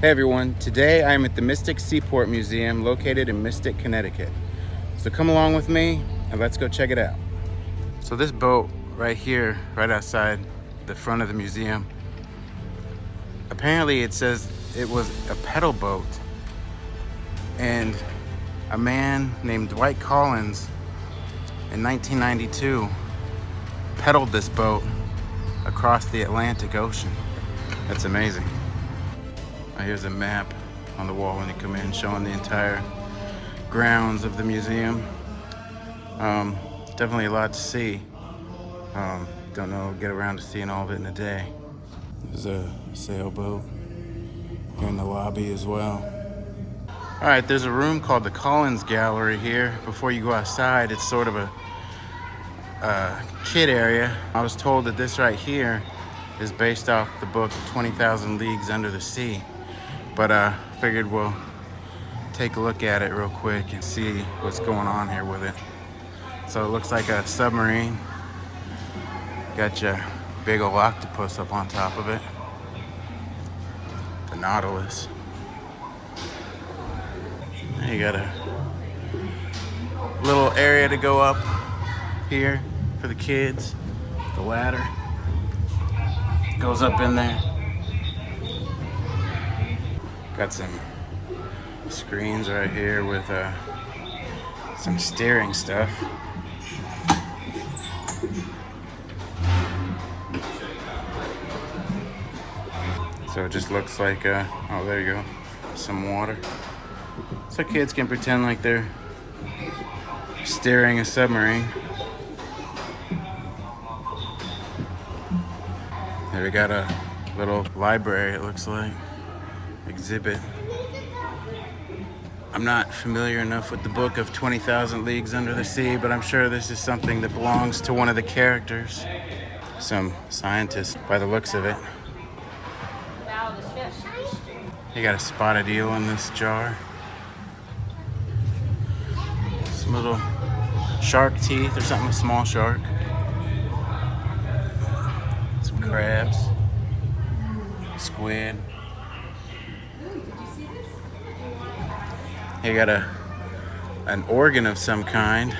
Hey everyone, today I'm at the Mystic Seaport Museum located in Mystic, Connecticut. So come along with me and let's go check it out. So this boat right here, right outside the front of the museum, apparently it says it was a pedal boat, and a man named Dwight Collins in 1992 pedaled this boat across the Atlantic Ocean. That's amazing. Here's a map on the wall when you come in, showing the entire grounds of the museum. Definitely a lot to see. Don't know, get around to seeing all of it in a day. There's a sailboat here in the lobby as well. All right, there's a room called the Colins Gallery here. Before you go outside, it's sort of a kid area. I was told that this right here is based off the book 20,000 Leagues Under the Sea. But figured we'll take a look at it real quick and see what's going on here with it. So it looks like a submarine. Got your big old octopus up on top of it. The Nautilus. You got a little area to go up here for the kids. The ladder goes up in there. Got some screens right here with some steering stuff. So it just looks like, oh, there you go, some water. So kids can pretend like they're steering a submarine. There we got a little library, it looks like. Exhibit. I'm not familiar enough with the book of 20,000 Leagues Under the Sea, but I'm sure this is something that belongs to one of the characters. Some scientist by the looks of it. You got a spotted eel in this jar. Some little shark teeth or something, a small shark. Some crabs. Squid. You got an organ of some kind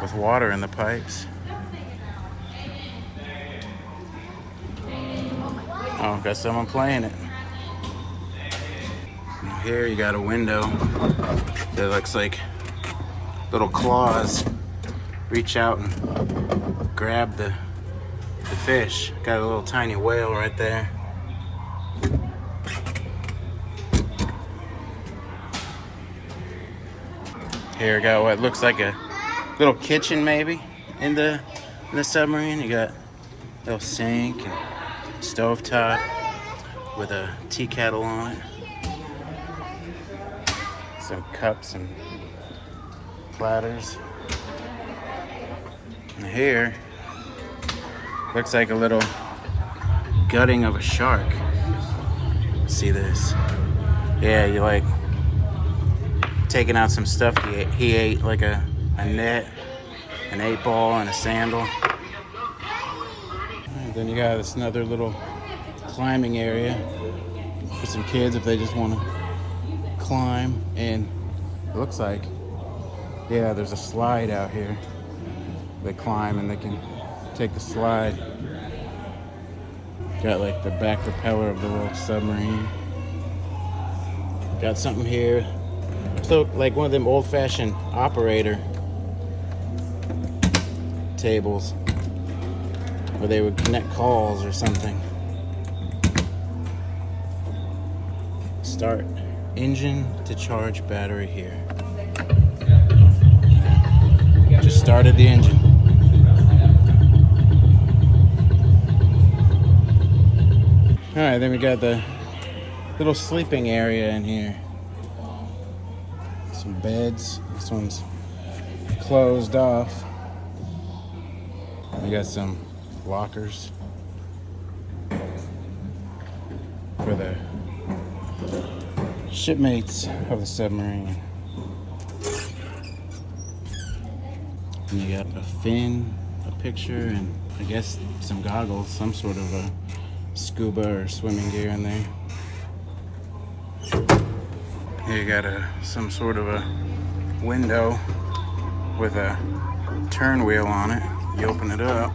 with water in the pipes. Oh, got someone playing it. And here you got a window that looks like little claws reach out and grab the fish. Got a little tiny whale right there. Here, got what looks like a little kitchen maybe in the submarine. You got a little sink and stovetop with a tea kettle on it. Some cups and platters. And here looks like a little gutting of a shark. See this? Yeah, you like taking out some stuff he ate, like a net, an 8-ball, and a sandal. And then you got this another little climbing area for some kids if they just want to climb. And it looks like, yeah, there's a slide out here. They climb and they can take the slide. Got like the back propeller of the little submarine. Got something here. So like one of them old-fashioned operator tables where they would connect calls or something. Start engine to charge battery here. Just started the engine. All right, then we got the little sleeping area in here. Some beds. This one's closed off. We got some lockers for the shipmates of the submarine. And you got a fin, a picture, and I guess some goggles, some sort of a scuba or swimming gear in there. Here you got some sort of a window with a turn wheel on it. You open it up.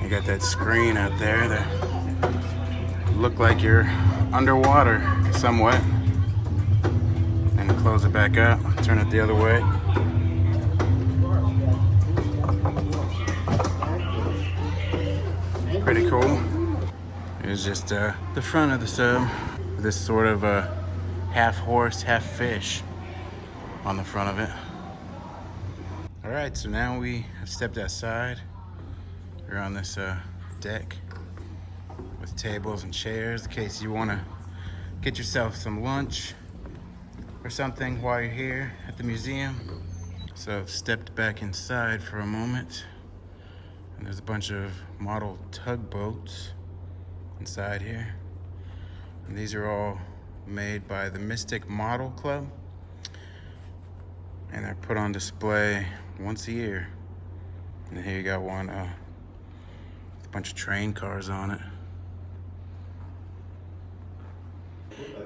You got that screen out there that look like you're underwater somewhat. And close it back up, turn it the other way. Pretty cool. Here's just the front of the sub. This sort of half horse, half fish on the front of it. All right, so now we have stepped outside. We're on this deck with tables and chairs in case you want to get yourself some lunch or something while you're here at the museum. So I've stepped back inside for a moment, and there's a bunch of model tugboats inside here. And these are all made by the Mystic Model Club, and they're put on display once a year. And here you got one with a bunch of train cars on it.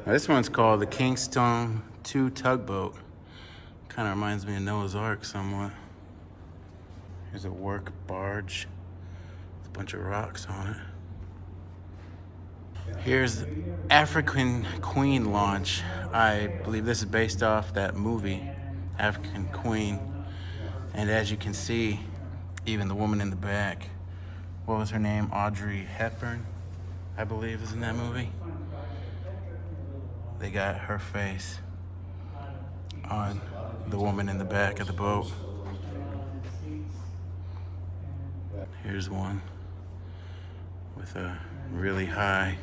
Now, this one's called the Kingston 2 Tugboat. Kind of reminds me of Noah's Ark somewhat. Here's a work barge with a bunch of rocks on it. Here's African Queen launch. I believe this is based off that movie, African Queen. And as you can see, even the woman in the back, what was her name? Audrey Hepburn, I believe, is in that movie. They got her face on the woman in the back of the boat. Here's one with a really high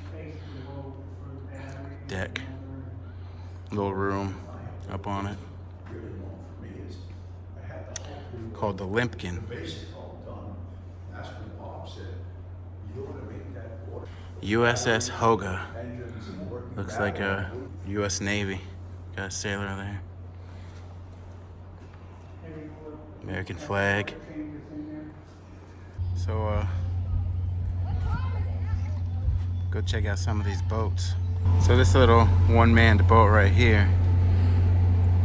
deck, little room up on it, called the Limpkin. USS Hoga. Looks like a US Navy. Got a sailor there. American flag. So go check out some of these boats. So this little one-manned boat right here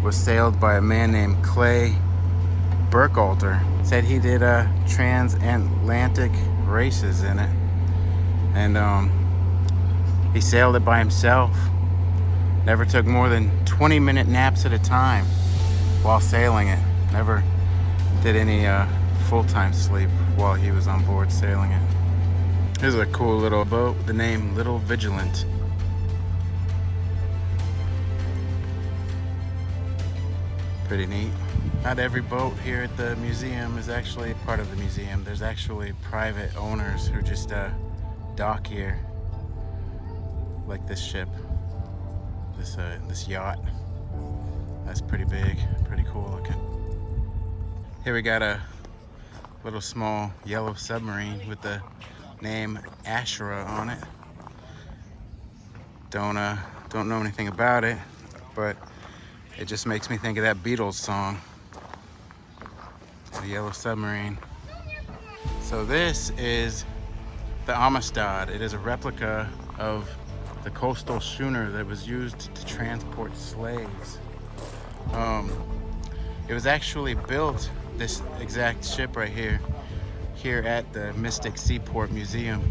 was sailed by a man named Clay Burkhalter. Said he did transatlantic races in it, and he sailed it by himself. Never took more than 20-minute naps at a time while sailing it. Never did any full-time sleep while he was on board sailing it. Here's a cool little boat with the name Little Vigilant. Pretty neat. Not every boat here at the museum is actually part of the museum. There's actually private owners who just dock here, like this ship, this yacht. That's pretty big, pretty cool looking. Here we got a little small yellow submarine with the name Ashura on it. Don't know anything about it, but it just makes me think of that Beatles song, the Yellow Submarine. So this is the Amistad. It is a replica of the coastal schooner that was used to transport slaves. It was actually built, this exact ship right here at the Mystic Seaport Museum,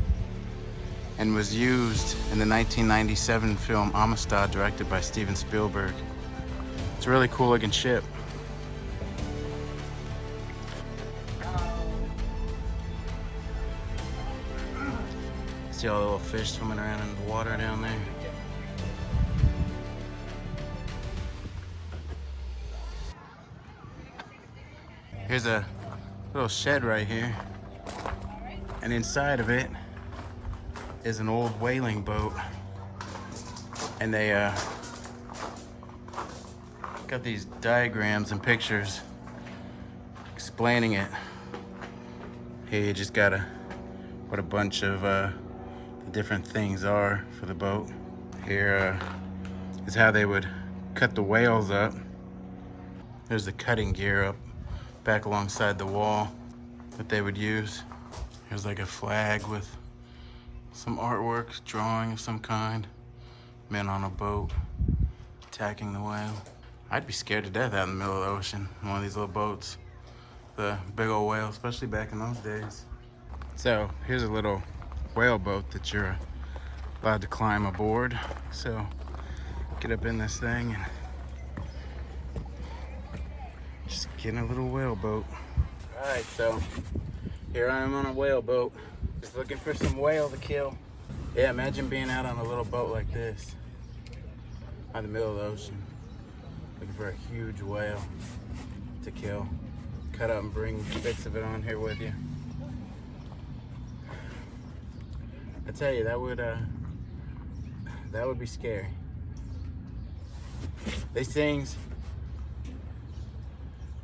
and was used in the 1997 film Amistad, directed by Steven Spielberg. It's a really cool looking ship. See all the little fish swimming around in the water down there. Here's a little shed right here, and inside of it is an old whaling boat, and they got these diagrams and pictures explaining it. Here you just gotta what a bunch of the different things are for the boat. Here is how they would cut the whales up. There's the cutting gear up back alongside the wall that they would use. Here's like a flag with Some artwork, drawing of some kind. Men on a boat, attacking the whale. I'd be scared to death out in the middle of the ocean, one of these little boats. The big old whale, especially back in those days. So here's a little whale boat that you're allowed to climb aboard. So get up in this thing and just get in a little whale boat. All right, so here I am on a whale boat, just looking for some whale to kill. Yeah, imagine being out on a little boat like this, out in the middle of the ocean, looking for a huge whale to kill. Cut up and bring bits of it on here with you. I tell you, that would be scary. These things,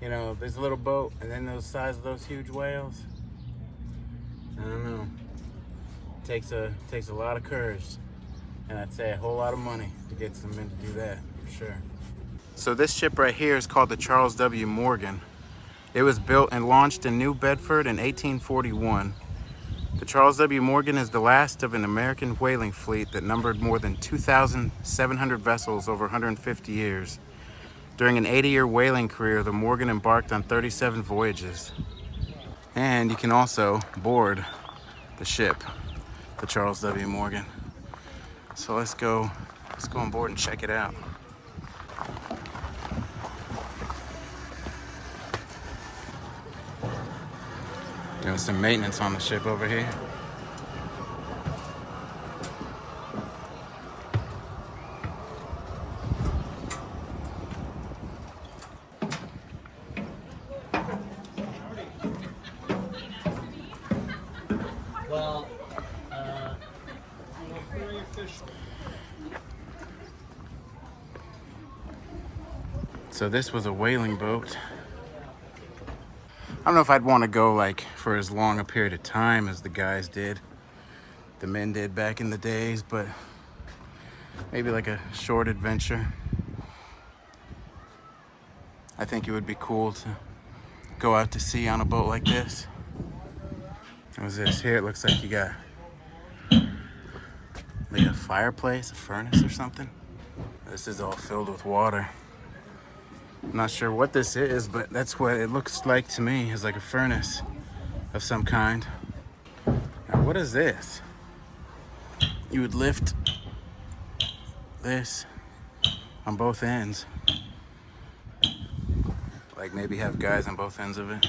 you know, there's a little boat and then those size of those huge whales. I don't know. Takes a lot of courage, and I'd say a whole lot of money to get some men to do that, for sure. So this ship right here is called the Charles W. Morgan. It was built and launched in New Bedford in 1841. The Charles W. Morgan is the last of an American whaling fleet that numbered more than 2,700 vessels over 150 years. During an 80-year whaling career, the Morgan embarked on 37 voyages. And you can also board the ship, the Charles W. Morgan. So let's go on board and check it out. Doing some maintenance on the ship over here. Well, very official. So this was a whaling boat. I don't know if I'd want to go like for as long a period of time as the guys did, the men did back in the days, but maybe like a short adventure. I think it would be cool to go out to sea on a boat like this. What was this? Here it looks like you got like a fireplace, a furnace or something. This is all filled with water. I'm not sure what this is, but that's what it looks like to me, is like a furnace of some kind. Now, what is this? You would lift this on both ends. Like maybe have guys on both ends of it,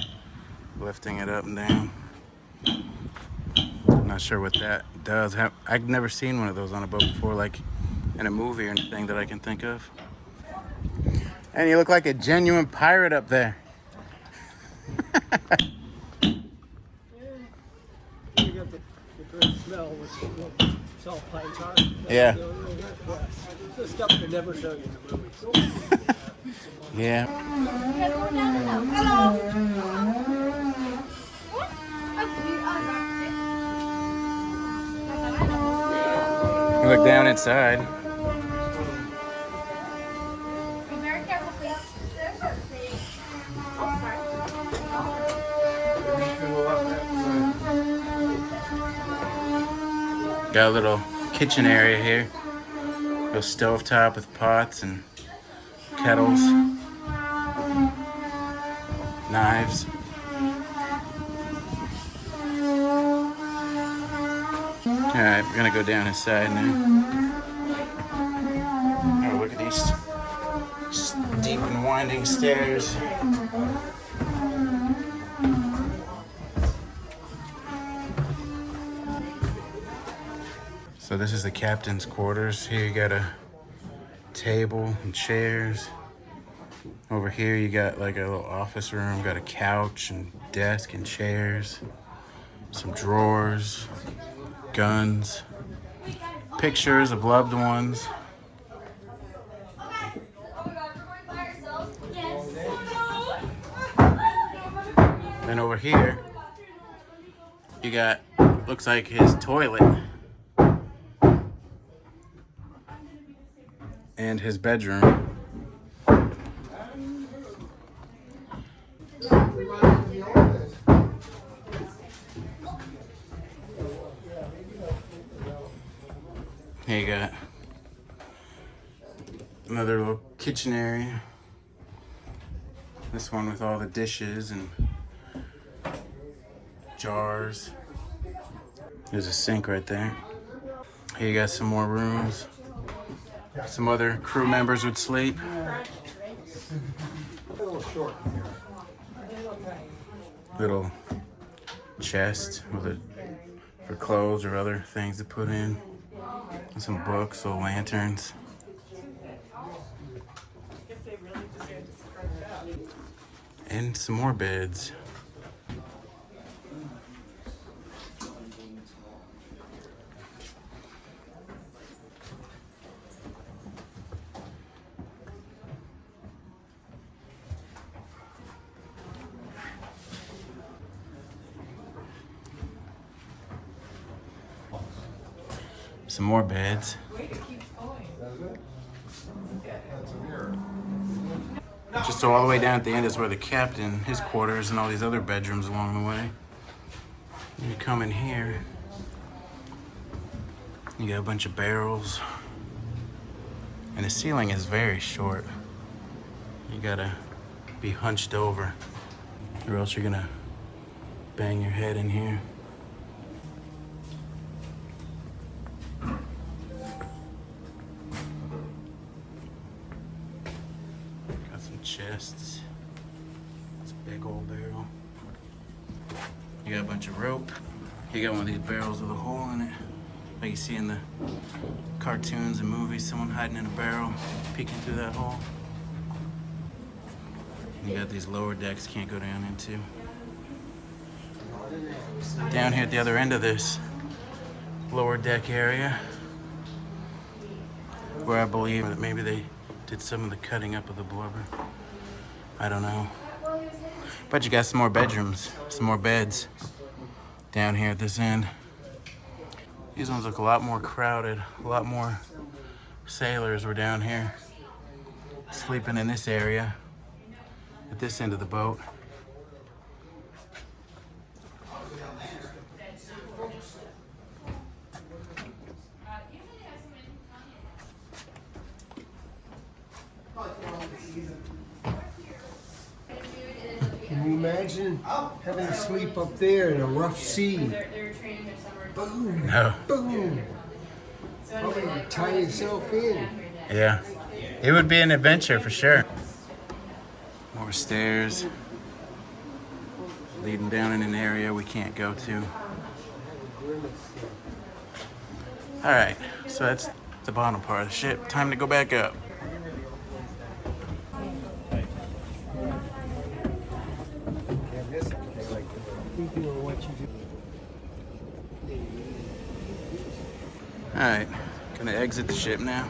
lifting it up and down. I'm not sure what that does. I've never seen one of those on a boat before, like in a movie or anything that I can think of. And you look like a genuine pirate up there. You got the great smell with salt pine tar. Yeah. It's the stuff they never show you in the movies. Yeah. Look down inside. Got a little kitchen area here. A stove top with pots and kettles, knives. Alright, we're gonna go down inside now. Oh, look at these steep and winding stairs. So this is the captain's quarters. Here you got a table and chairs. Over here you got like a little office room, got a couch and desk and chairs, some drawers, guns, pictures of loved ones. Then over here you got, looks like his toilet and his bedroom. Here you got another little kitchen area. This one with all the dishes and jars. There's a sink right there. Here you got some more rooms. Some other crew members would sleep. Little chest with for clothes or other things to put in. And some books, little lanterns. And some more beds. Some more beds. Just so all the way down at the end is where the captain, his quarters, and all these other bedrooms along the way. You come in here, you got a bunch of barrels, and the ceiling is very short. You gotta be hunched over, or else you're gonna bang your head in here. Chests. It's a big old barrel. You got a bunch of rope. You got one of these barrels with a hole in it. Like you see in the cartoons and movies, someone hiding in a barrel, peeking through that hole. And you got these lower decks you can't go down into. Down here at the other end of this lower deck area, where I believe that maybe they did some of the cutting up of the blubber. I don't know. But you got some more bedrooms, some more beds down here at this end. These ones look a lot more crowded. A lot more sailors were down here sleeping in this area at this end of the boat. Can you imagine having to sleep up there in a rough sea? Boom, No. boom. Probably tie yourself in. Yeah. It would be an adventure for sure. More stairs leading down in an area we can't go to. All right, so that's the bottom part of the ship. Time to go back up. All right, gonna exit the ship now.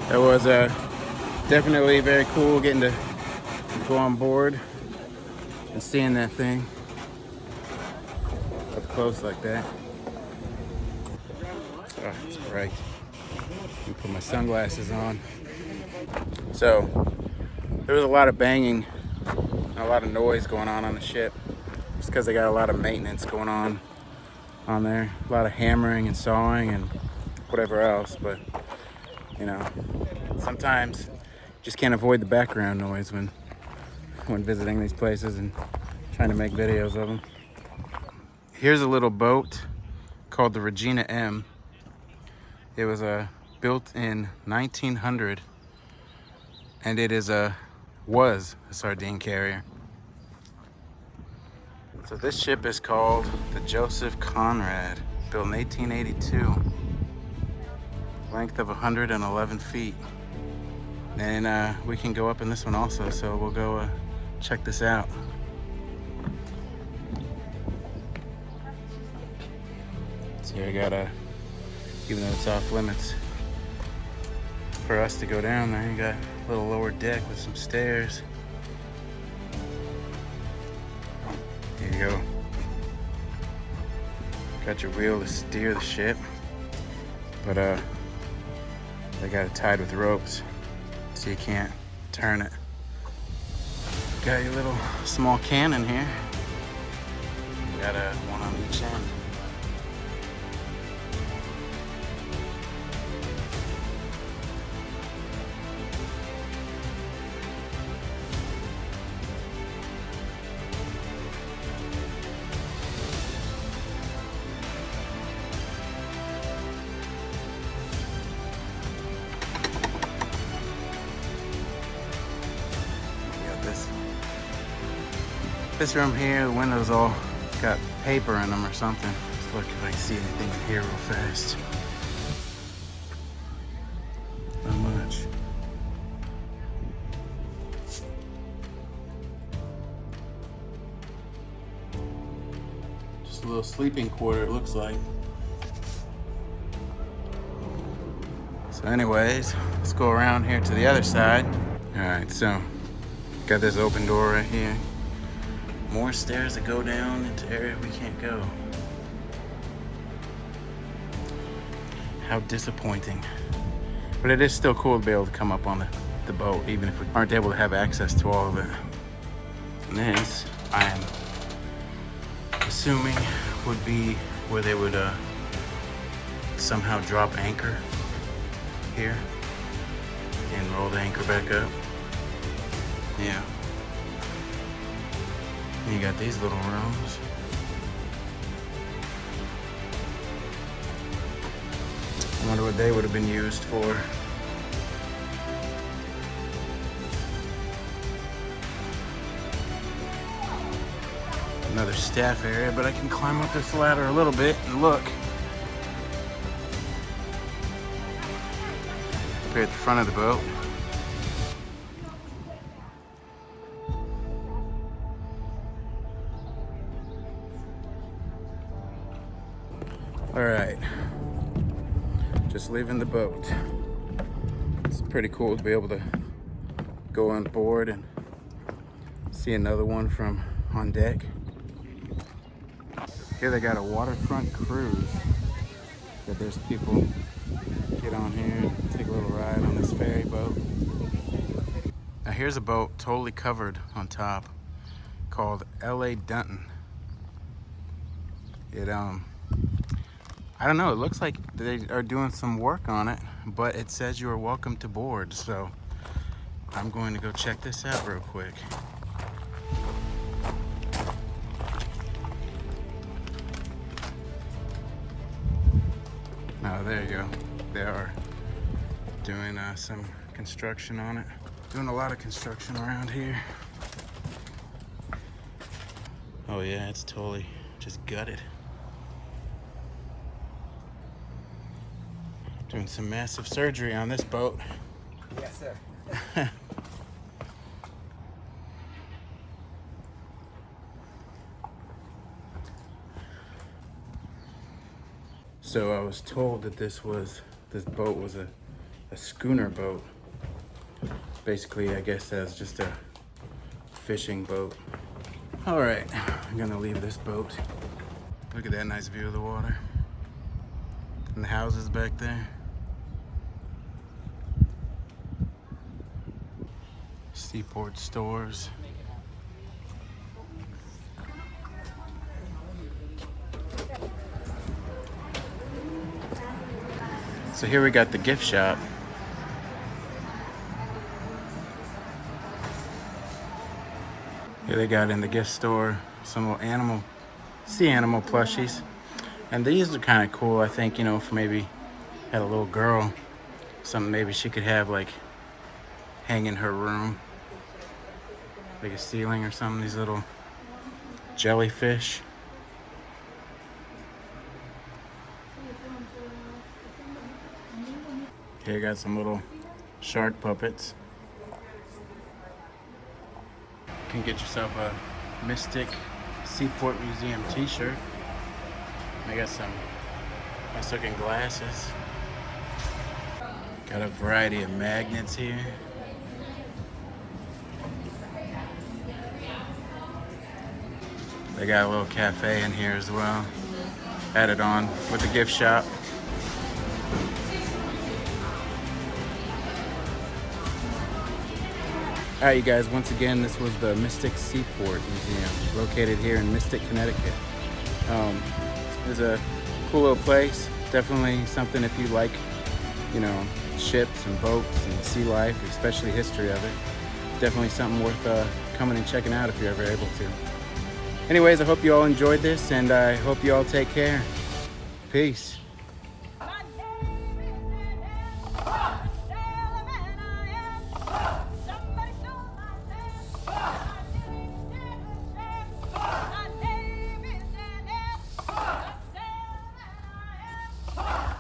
That was definitely very cool getting to go on board and seeing that thing up close like that. Oh, it's bright. Let me put my sunglasses on. So there was a lot of banging and a lot of noise going on the ship. Just because they got a lot of maintenance going on there. A lot of hammering and sawing and whatever else. But, you know, sometimes you just can't avoid the background noise when visiting these places and trying to make videos of them. Here's a little boat called the Regina M. It was built in 1900, and it was a sardine carrier. So this ship is called the Joseph Conrad, built in 1882. Length of 111 feet. And we can go up in this one also, so we'll go check this out. So here I got even though it's off limits for us to go down there, you got a little lower deck with some stairs. Here you go. Got your wheel to steer the ship, but they got it tied with ropes so you can't turn it. Got your little small cannon here. Got a one on each end. This room here, the windows all got paper in them or something. Let's look if I can see anything in here real fast. Not much. Just a little sleeping quarter, it looks like. So anyways, let's go around here to the other side. All right, so got this open door right here. More stairs that go down into area we can't go. How disappointing. But it is still cool to be able to come up on the boat, even if we aren't able to have access to all of it. And this, I am assuming, would be where they would somehow drop anchor here and roll the anchor back up. Yeah. And you got these little rooms. I wonder what they would have been used for. Another staff area, but I can climb up this ladder a little bit and look. Up here at the front of the boat. All right, just leaving the boat. It's pretty cool to be able to go on board and see another one from on deck. Here they got a waterfront cruise that there's people get on here, take a little ride on this ferry boat. Now here's a boat totally covered on top called L.A. Dunton. I don't know, it looks like they are doing some work on it, but it says you are welcome to board, so I'm going to go check this out real quick. Oh, there you go. They are doing some construction on it. Doing a lot of construction around here. Oh yeah, it's totally just gutted. Doing some massive surgery on this boat. Yes, sir. So I was told that this boat was a schooner boat. Basically, I guess that's just a fishing boat. All right, I'm gonna leave this boat. Look at that nice view of the water. And the houses back there. Seaport stores. So here we got the gift shop. Here they got in the gift store some little sea animal plushies. And these are kind of cool, I think, you know, if maybe had a little girl, something maybe she could have like hang in her room. Like a ceiling or something, these little jellyfish. Here you got some little shark puppets. You can get yourself a Mystic Seaport Museum t-shirt. I got some nice looking glasses. Got a variety of magnets here. They got a little cafe in here as well. Added on with the gift shop. All right, you guys, once again, this was the Mystic Seaport Museum, located here in Mystic, Connecticut. It's a cool little place. Definitely something if you like, you know, ships and boats and sea life, especially history of it. Definitely something worth coming and checking out if you're ever able to. Anyways, I hope you all enjoyed this, and I hope you all take care. Peace.